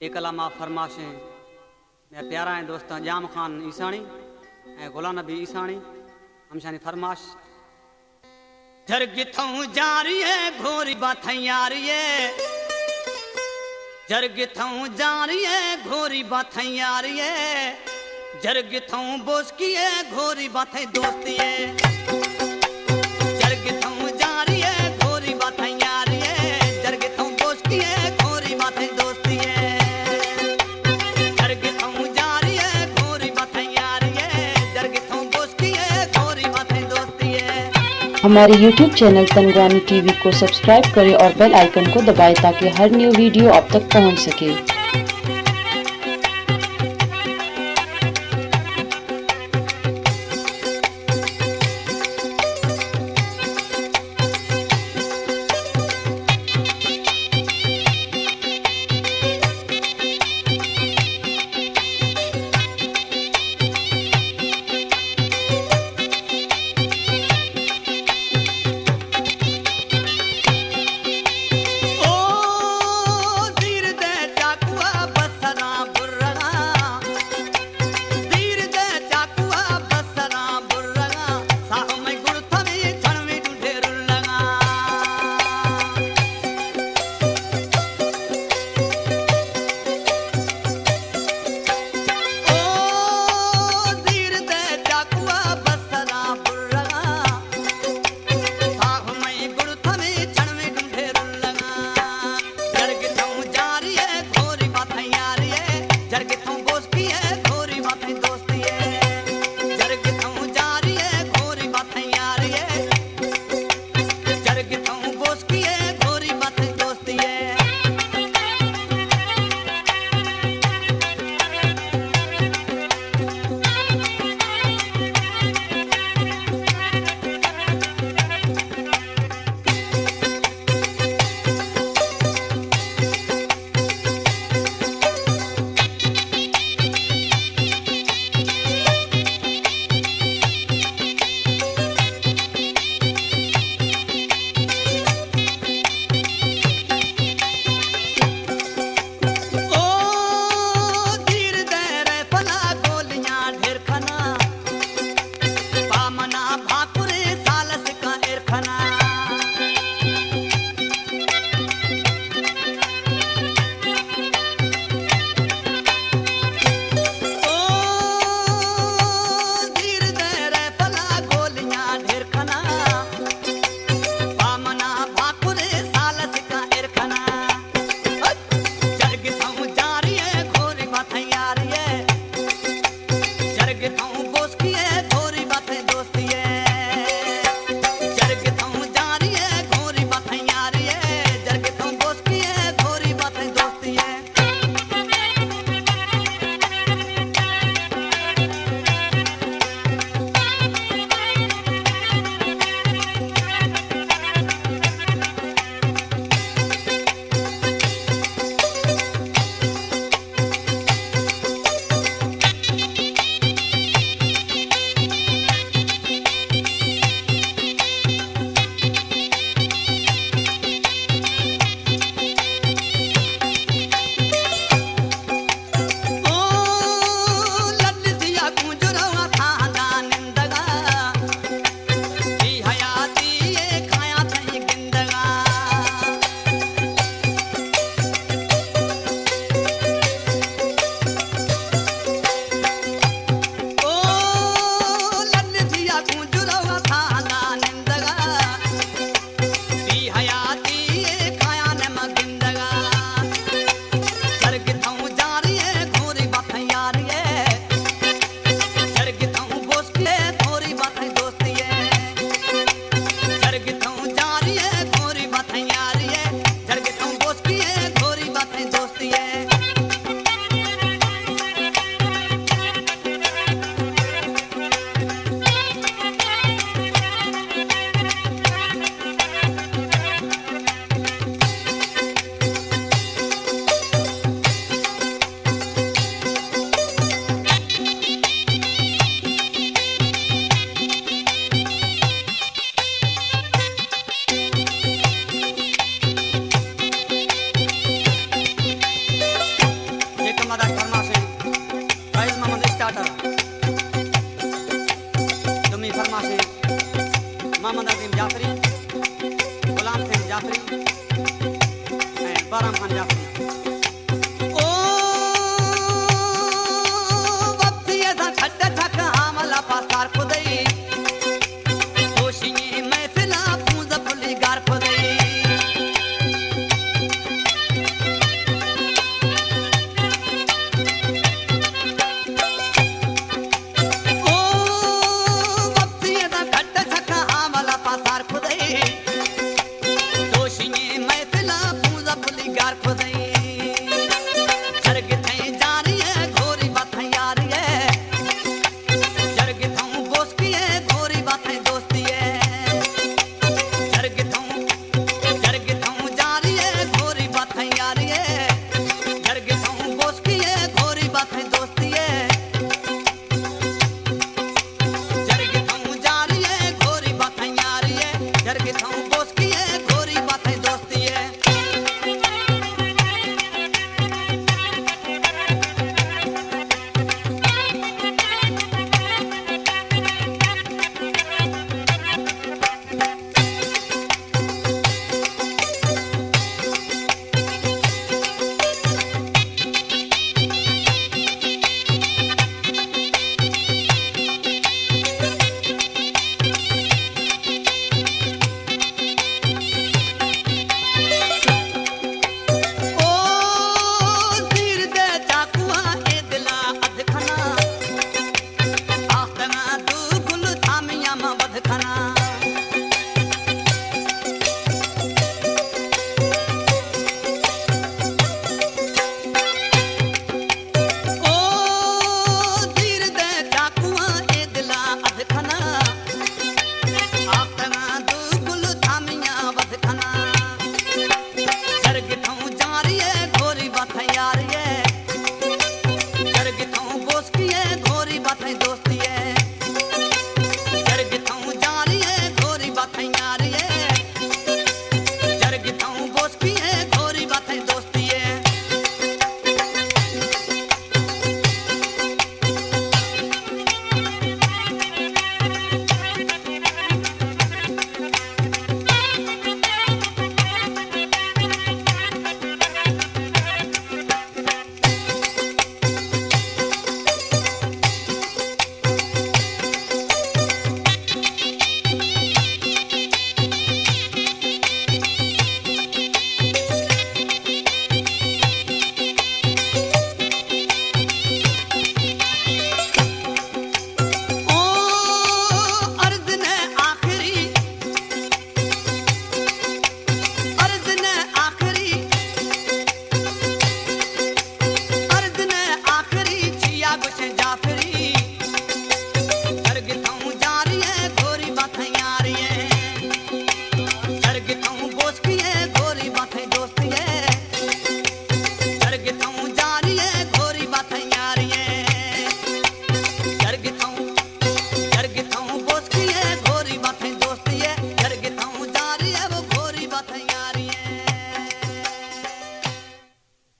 एक अलामा फरमाशें मैं प्यारा है दोस्तां जाम खान ईसानी गुलाम नबी ईसानी हमशानी फरमाश जरगिथों जा रही है घोरी बातें यारी है जरगिथों जा रही है घोरी बातें यारी है जरगिथों बोस की है घोरी बातें दोस्ती है जरगिथों जा रही है घोरी बातें यारी है जरगिथों बोस की है घोरी बातें दोस्ती है जरगिथों जा रही है घोरी बातें यारी है जरगिथों बोस की है घोरी बातें दोस्ती है। हमारे YouTube चैनल तनगानी टीवी को सब्सक्राइब करें और बेल आइकन को दबाएं ताकि हर न्यू वीडियो आप तक पहुंच सके।